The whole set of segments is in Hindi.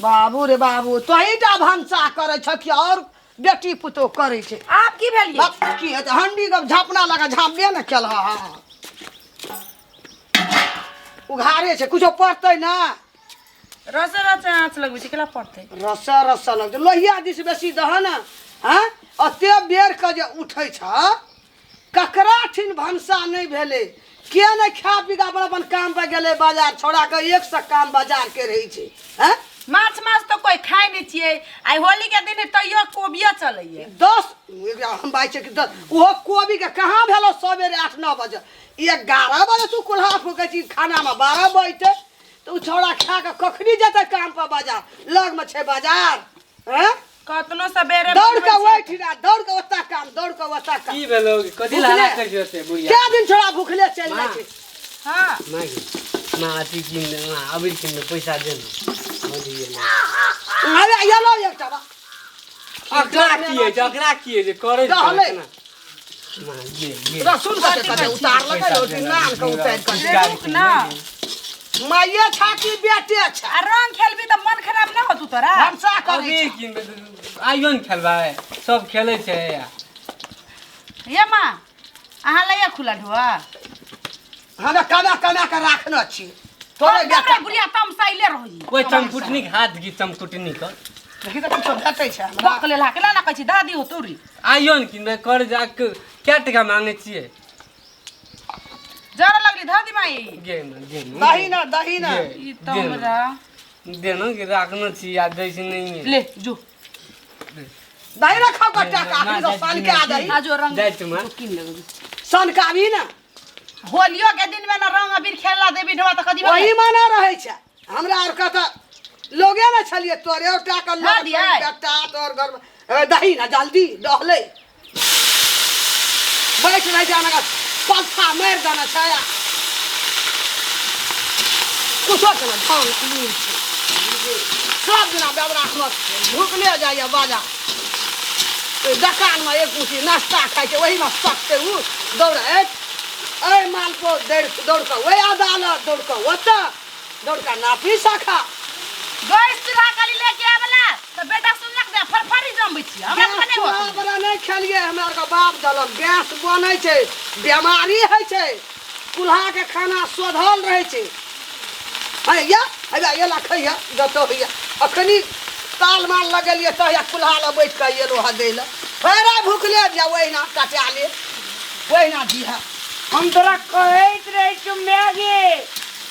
बाबू रे बाबू तो ईटा भंसा करे छ कि और बेटी पुतो करे छे। आप की भेलिए बाप की है हंडी का झापना लगा झापबे न केल उघारे छे कुछो पड़तै ना रस रस आँच लगबै छै केला पड़तै रसा रसा लगतै लोहिया दिस बेसी दह न हां अते बेर के जे उठै छ ककरा ठिन भंसा नहीं भेले के न खा पी के अपन काम पे गेले बाजार छोड़ा के एक से काम बाजार के रही छे हैं माछ माछ तो कोई खाय नहीं छिए आई होली के दिन तैयो कोबिया चलैए 10 हम बाई छे कि 10 वो कोबी के कहां भेलो सवेरे 8-9 बजे 11 बजे तू कुल्हा फूके छी खाना में 12 बजे तो छोड़ा खा के कखनी जते काम पे बाजार लग में छे बाजार हैं कतनो सबेरे दौड़ के बैठिना दौड़ के ओता काम दौड़ के ओता काम की भेलो कथि लाला कर जते बुढ़िया क्या दिन छोड़ा भूखले चल जाय छे हां मां अथी किन अभी किन पैसा दे अरे येलो एकटा बा अकरा किए जे करे छै ना मां ये रसूल कते उतार लगा रोटी नान के उतार के ना माये छाती बेटे छ आ रंग खेलबी त मन खराब ना होतु तोरा हमसा करे अभी किन आइयोन खेलबा सब खेले छै ये मां अहाँ लइया खुला ढुआ हमें कना कना के राखना छी तोरे बेटा बुढ़िया तमसाइले रही कोई चमकुटनी के हाथ की चमकुटनी का देखि त कुछ भेटै छै हमरा बकले लाकेला ना कहै छी दादी हो तोरी आइयोन किन कर जाके क्या टका मांगे छिए जरा लगली दादी माई गे दही ना ई त हमरा देनो कि राखनो छी याद दै छै नहीं है ले जो दही ना खाओ कट्टा का आखिर तो सन के आ दही आजो रंग जाय तुम किन लगबी सन का भी ना होलियो के दिन में ना रंग अबीर खेलला देबी ढवा त कदी वही माना रहे छै हमरा और का त लोगे ना छलिए तोरे और टाका ला लोग दिया बेटा तोर घर में दही ना जल्दी डहले बैठ नहीं जाना का पल्था मार देना छाया कुछ और ना धान लीन सब दिना बेबरा मत भूखले जाइए बाजार दुकान में एक मुठी नाश्ता खाई के वही में सकते हूँ दौड़े अरे माल को दौड़ कर वही अदालत दौड़ कर होता दौड़ कर नापी शाखा गैस चूल्हा काली लेके आवेला त बेटा सुनलक दे फरफरी जम छी हमरा कने हो बड़ा नहीं खेलिए हमरा का बाप दलक गैस बनै छै बीमारी है छै चूल्हा के खाना सोधल रहे छै हैया हैया ये ला खैया जतो हैया अखनी ताल माल लगलिए त या चूल्हा ल बैठ के ये लोहा दे ल फेरे भूखले जा वही ना कटा ले वही ना दिहा हम तोरा कहैत रहे कि मैगी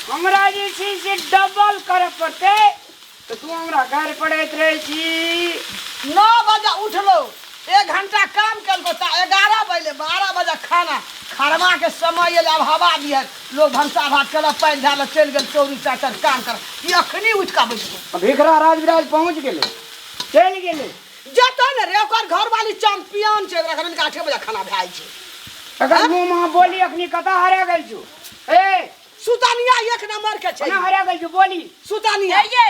हमरा जे छै से डबल करे पड़ते तो तू हमरा घर पड़ैत रहे छी 9 बजे उठलो 1 घंटा काम कल को 11 बजे 12 बजे खाना खरमा के समय ये अब हवा दिए लोग भंसा भात कर पानी ढाल चल गेल चौरी चाचर काम कर ये अखनी उठ का बैठ भिखरा राजविराज पहुंच गेले चल गेले जतो ने रे ओकर घर वाली चैंपियन छै ओकरा घर 8 बजे खाना भाई छै अगर मुंह में बोली अखनी कता हरा गेल छु ए सुतानिया 1 नंबर के छै ना हरा गेल छु बोली सुतानिया ये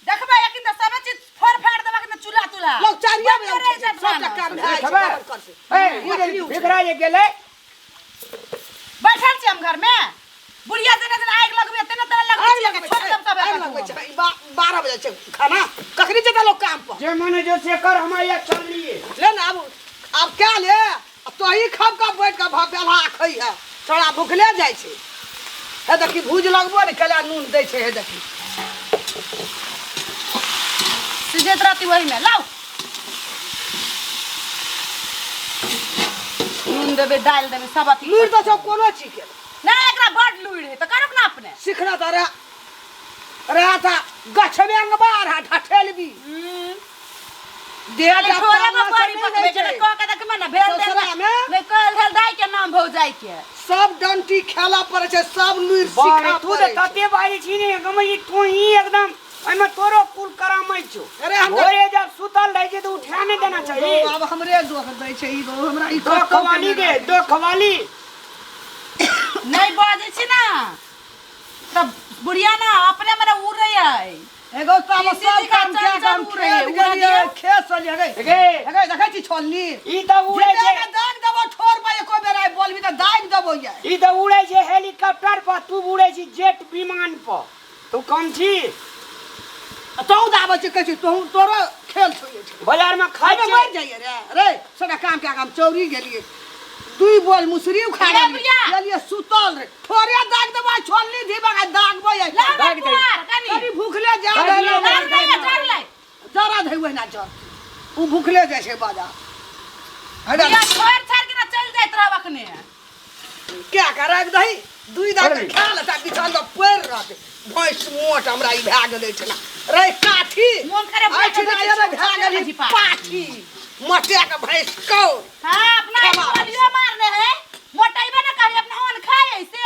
देखबा यकिन त सब चीज फोड़ फाड़ देबा के चूल्हा चूल्हा लोग चारिया बजे सब काम भाई छै खबर कर से ए भिखरा जे गेले बैठल छी हम घर में बुढ़िया जने जने आग लगबे तने तने लगबे छोड़ देब तबे 12 बजे छै खाना कखनी जता लोग काम पर जे मने जो से कर हम या चल लिए ले ना अब क्या ले तो ही खब का बैठ के बेला खई है थोड़ा भूखले जाय छै हे देखी भूज लगबो ने कला नून दै छै हे देखी सिजेत राती वही में लाओ नून देबे डाल देबे सब अथी लूर तो सब कोनो चीज के ना एकरा बड लूड़ है त करब ना अपने सीखना तो रे था गछ में अंगबार हा ठठेलबी दे अरे छोरे में बड़ी पकबे के क के देख में ना भेल दे ससुरा में नहीं कल भेल दाई के नाम भौ जाय के सब डंटी खेला पड़े छै सब लूर बारे सीखा तू त तते बारी छी ने गमई तू ही एकदम एमे तोरो कुल करामै छु अरे हम ओरे जब सुतल रह जे तो उठा नहीं देना चाहिए अब हमरे दोख दै छै ई हमरा ई दो खवाली के दो खवाली नहीं बाजे छी ना तब बुढ़िया ना अपने मेरे उड़ रही है एगो सब सब काम क्या काम खेत चली गई गे हेगे देखै छी छोलनी ई त उड़े जे छै दाग देबो ठोर पे एको बेर आई बोलबी त दाग देबो ये ई त उड़े छै हेलीकॉप्टर पर तू उड़े छी जेट विमान पर तू कम छी तो दाबे छै कहै छै तोरो खेल छोड़े छै बाजार में खाए खाइबे मर जाइए रे सारा काम क्या काम चौरी गेलिए दुई बोल मुसरी उखा अरे प्रिया! गेलिए सुतल रे थोड़े दाग देबा छोड़ली धीबा का दागबो है दाग दे कनी भूखले जा दाग रे ले, दाग ले दाग ले जरा धै वहिना जर उ भूखले जाय छै बाजार हटा या छोड़ छाड़ के ना चल जाइत रहब अखने क्या करब दही दुई दाग खा लेता बिछान तो पैर रहते भैंस मोट हमरा ई भए गेलै छै ना रे काठी मोन करे आई छी ना ये भए गेलै पाठी मटे के भैंस कौ हां अपना गोलियो मारने है मोटाइबे ना करी अपना ओन खाए ऐसे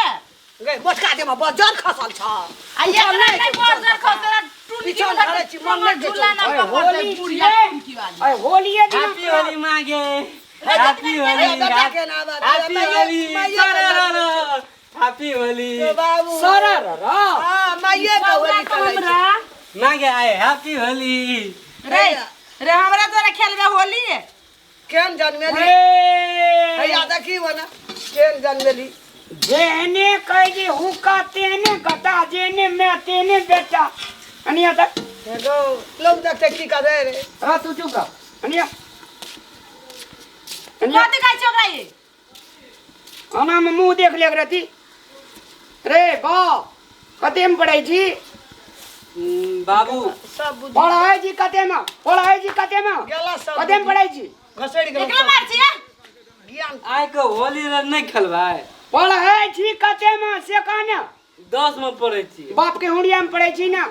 गे मोटका दे में बजर खसल छ आ ये नहीं बॉर्डर खो तेरा टून की धरे छी मन नहीं झूला ना ओए, पकड़ दे होली बुढ़िया छिए। टून वाली अरे होली है दिन हैप्पी होली मांगे happy Holi happy Holi happy Holi बाबू सरर रा हां माये का होली हमरा मांगे आए हैप्पी होली रे रे हमरा तोरा खेलबे होली है केन जन्मेली ए हैया देखी वना केन जन्मेली जेने कह जे हुका तेने कटा जेने मैं तेने बेटा अनिया तक देखो लोग देखते की करे रे रा तू चुप कर अनिया अनिया कथि कहै छै ओकरा ये आना में मुंह देख ले रहती रे बा कते में पढ़ाई छी बाबू सब बुद्धि पढ़ाई जी कते में पढ़ाई जी कते में गेला सब कते में पढ़ाई छी घसड़ी गेला एकरा मार छिए ज्ञान आइ के होली रे नहीं खेलबै पढ़ाई छी कते में से कहना 10 में पढ़ै छी बाप के हुड़िया में पढ़े छी ना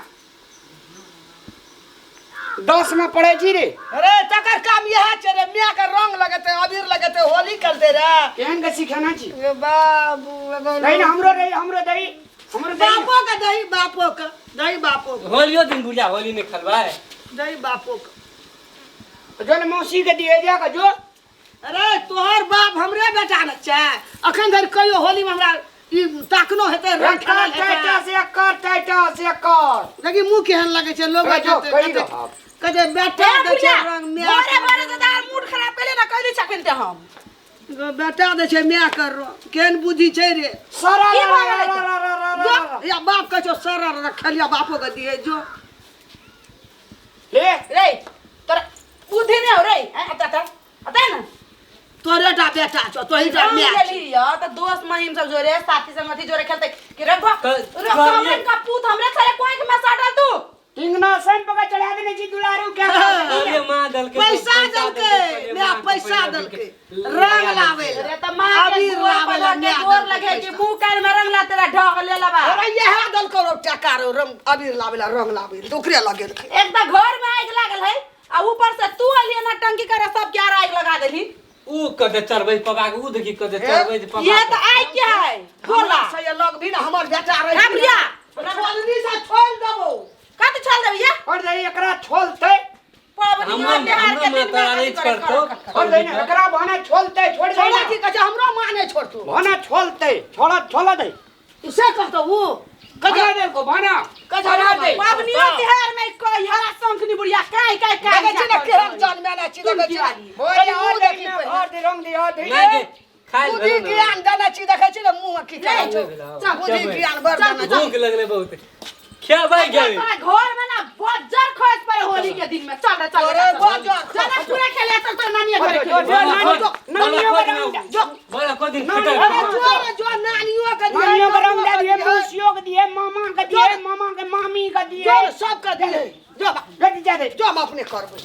10 में पढ़े छी रे अरे तकर काम यह छै रे मियां के रंग लगते अबीर लगते होली करते रे केहन के सिखाना छी ए बाबू एगो नहीं ना हमरो दही बापो के दही बापो के दही बापो के होलियो दिन बुढ़िया होली नहीं खेलबै दही बापो के जल मौसी के दिए जा के जो अरे तोहर बाप हमरे बेटा न छै अखन धरि कहियो होली में हमरा ई ताकनो हेतै रंग खेलल टाटा से कर देखी मुंह केहन लगे छै लोग जो कही दो कहे बेटा ए दे छै बुढ़िया रंग बारे मियां बारे दादा मूड खराब केले ना कहली छकन ते हम बेटा दे छै मियां कर रंग केहन बुद्धि छै रे सरा की भऽ गेलै या बाप कह छो सर रखलिया बापो के दिए जो ले रे तोरा बुद्धि नहीं हो रे आता ना तोरेटा बेटा छो तोही टा रंग मियां लेली या त दोस्त महिम सब जोरे साथी संगति जोरे खेलते कि रे कहिए। का पूत हमरे सारे कोई के में साटा तू टिंगना सन पका चढ़ा देने छी दुलारू क्या ये मां दल के पैसा दलके मियां पैसा दलके रंग लावे रे त मां के अबीर गोर लावे पलट के गोर लगे कि मुंह कान में रंग ला तेरा ढक ले लबा अरे यह दलको टका रो रंग अबीर लावेला रंग लावे दुकरे लगे एक त घर में आग लागल है आ ऊपर से तू अलिए ना टंकी करे सब क्या आग लगा देली ऊ कदे चरबै पका के ऊ देखी कदे चरबै जे पका ये तो आग क्या है बोला बोला से ये लोग भी ना हमर बेटा रहे हम भैया जल्दी से छोड़ देबो कत चल दे भैया और दे एकरा छोलते पावनी हमरा बिहार के दिन माता नहीं करतो और दे एकरा बहाना छोलते छोड़ दे छोड़ा की कहे हमरो मां ने छोड़ तू बहाना छोलते छोड़ा दे इसे कहतो वो कजा दे को बहाना कजा दे पावनी बिहार में कोई हरा संखनी बुढ़िया काई लगे छी ना केहन जान में ना छी देखे छी और दे रंग दे और दे नहीं के खाइल बुद्धि ज्ञान देना छी देखे छी ना मुंह की करे छो बुद्धि ज्ञान बर देना भूख लगले बहुत खेबै गई घर में ना बजर खोज पर होली के दिन में चल चल अरे बजर चल पूरा खेले तो नानी घर बोला को दिन अरे खटर जो नानियों के मामियों का रंग दे दिए मौसियों के दिए मामा के दिए मामा के मामी के दिए जो सब के दे जो गति जा दे जो हम अपने करबो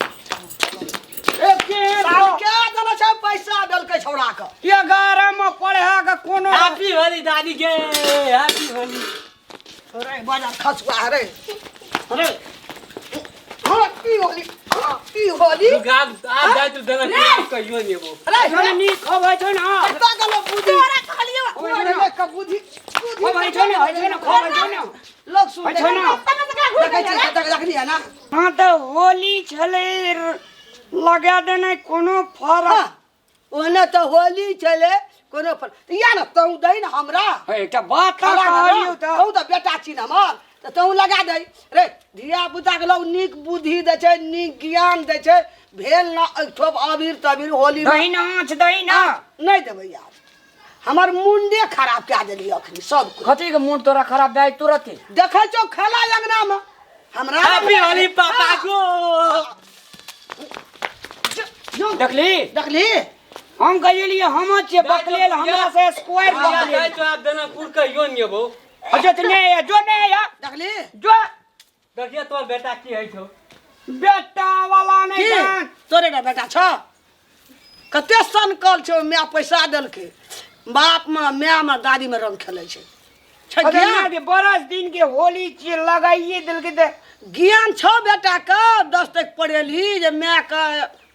एक के साल क्या देना छै पैसा दल के छौड़ा के 11 में पढ़े के कोनो हैप्पी होली दादी के हैप्पी होली अरे बाजार खसुआ रे अरे हां की होली गाब आ जाय तो देना कहियो नहीं वो अरे जोने नी खबै छ न पता गलो बुद्धि तोरा खलियो ओरे के बुद्धि खबै छ न खबै छ न लोग सुन अच्छा ना। देखे छी देखनी है ना हां त होली छले लगा देने कोनो फरक ओने तो होली चले कोनो पर या ना तू दई ना हमरा एकटा बात खड़ा कहलियो तू त तो बेटा छी ना हमर तो तू लगा दई रे धिया पुता के लोग नीक बुद्धि दे छै नीक ज्ञान दे छै भेल ना ठोप अबीर तबीर होली में दही नाच दही ना नहीं देबै यार हमर मुंडे खराब क्या देली अखनी सब कथी के मूड तोरा खराब भए तुरंत देखे छौ खेला अंगना में हमरा हैप्पी होली पापा को। देखली देखली हम कहिए हम छे बकलेल हमरा से स्क्वायर बकलेल जाय तो आप जनकपुर कहियो नेबो। अच्छा तो नहीं जो नहीं या देखली जो देखिए तोर बेटा की है छौ। बेटा वाला नहीं की जान तोरे ना बेटा छ कते सन कल छौ माय पैसा देलकै बाप में माय दादी में रंग खेलै छै छै अरे ज्ञान ना दे बरस दिन के होली ची लगाइए दिल के दे ज्ञान छौ बेटा के 10 तक पढ़ेली जे माय का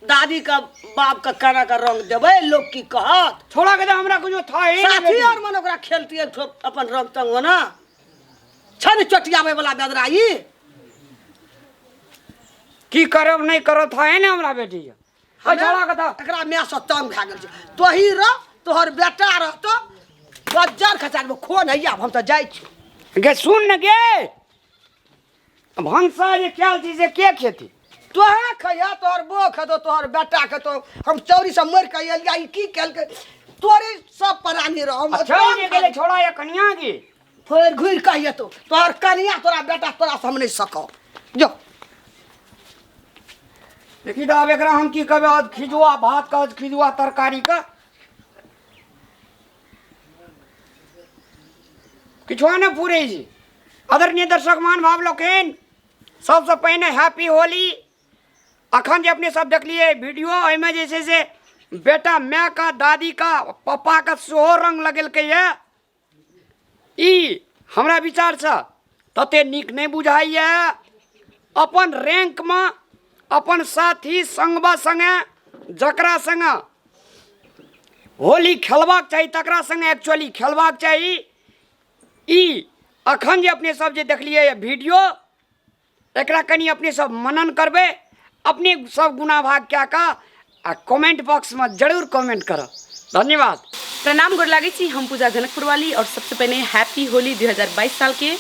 दादी का बाप का काना का रंग देबै लोग की कहत छोड़ा के दे हमरा कुछ था ही नहीं साथी बेटी। और मन ओकरा खेलतिए अपन रंग तंग ना छ ने चटियाबै वाला बेदराई की करब नहीं करब था ही नहीं हमरा बेटी छोड़ा के दे एकरा माय से तंग भए गेल छै तोही रह तोहर बेटा रहतो बज्जर खचार खो नहीं आब हम तो जाइ छी गे सुन न गे भंसा ये क्या चीज है के खेती तोहे खैया तोहर बो खेतो तोहर बेटा खेतो हम चौरी से मर के एलिया ई की केलकै तोरे सब परानी रह हम अच्छा ये गेले छोड़ा या कन्या की फेर घुर कहिए तो तोहर कनिया तोरा बेटा तोरा से हम नहीं सकब जो देखी तो अब एकरा हम की कहबे आज खिजुआ भात का आज खिजुआ तरकारी का किछो न पूरे जी आदरणीय दर्शक मान भाव लोकेन सबसे पहले हैप्पी होली अखन जे अपने सब देख लिए वीडियो एमे जे छै से बेटा माय का दादी का पापा का सेहो रंग लगेलकै ये ई हमरा विचार से तते नीक नहीं बुझाइए अपन रैंक में अपन साथी संगबा संगे जकरा संगे होली खेलबाक चाही तकरा संगे एक्चुअली खेलबाक चाही ई अखन जे अपने सब जे देखलिए वीडियो एकरा कनी अपने सब मनन करबे अपने सब गुना भाग क्या का आ कमेंट बॉक्स में जरूर कमेंट करब धन्यवाद प्रणाम गोर लागे छी हम पूजा जनकपुर वाली और सबसे पहले हैप्पी होली 2022 साल के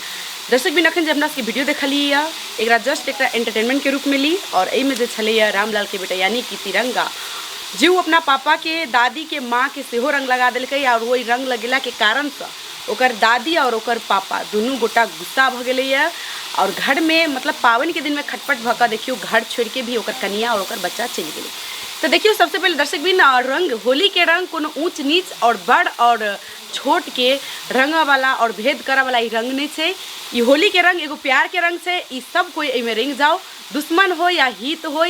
दर्शक भी नखन जब हमरा वीडियो देखलिए एकरा जस्ट एक एंटरटेनमेंट के रूप में ली और एहिमे जे छलैया रामलाल के बेटा यानी कि तिरंगा जे अपना पापा के दादी के माँ के सेहो रंग लगा दिलकै और वही रंग लगेला के कारण से ओकर दादी और ओकर पापा दुनू गोटा गुस्सा भ गेलैया और घर में मतलब पावन के दिन में खटपट भऽ देखियो घर छोड़ के भी ओकर कनिया और ओकर बच्चा चलि गेलै तो देखियो सबसे पहले दर्शक भी ना रंग होली के रंग कोनो ऊंच नीच और बड़ और छोट के रंग वाला और भेद करे वाला ई रंग नहीं छै ई होली के रंग एगो प्यार के रंग छै ई सब कोई एमे रंग जाओ दुश्मन हो या हित हो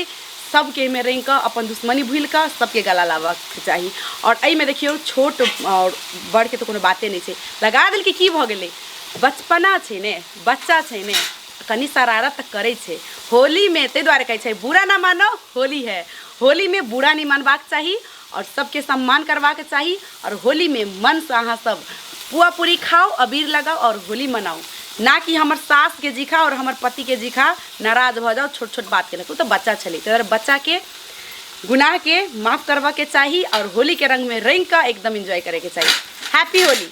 सबके में रंग का अपन दुश्मनी भूल का सबके गला लाबा चाहिए और एहिमे देखियो छोट और बड़ के तो कोनो बाते नहीं छै लगा दिल के की भ गेलै बचपना छै ने बच्चा छै ने कनी शरारत करे छै होली में ते द्वारे कहै छै बुरा ना मानो होली है होली में बुरा नहीं मानबाक चाहिए और सबके सम्मान करबाक चाहिए और होली में मन से अहाँ सब पुआ पूरी खाओ अबीर लगाओ और होली मनाओ ना कि हमर सास के जीखा और हमर पति के जीखा नाराज भ जाओ छोट छोट बात के लेकर तो बच्चा छले तो बच्चा के गुनाह के माफ करवा के चाहिए और होली के रंग में रंग का एकदम एंजॉय करे के चाहिए हैप्पी होली।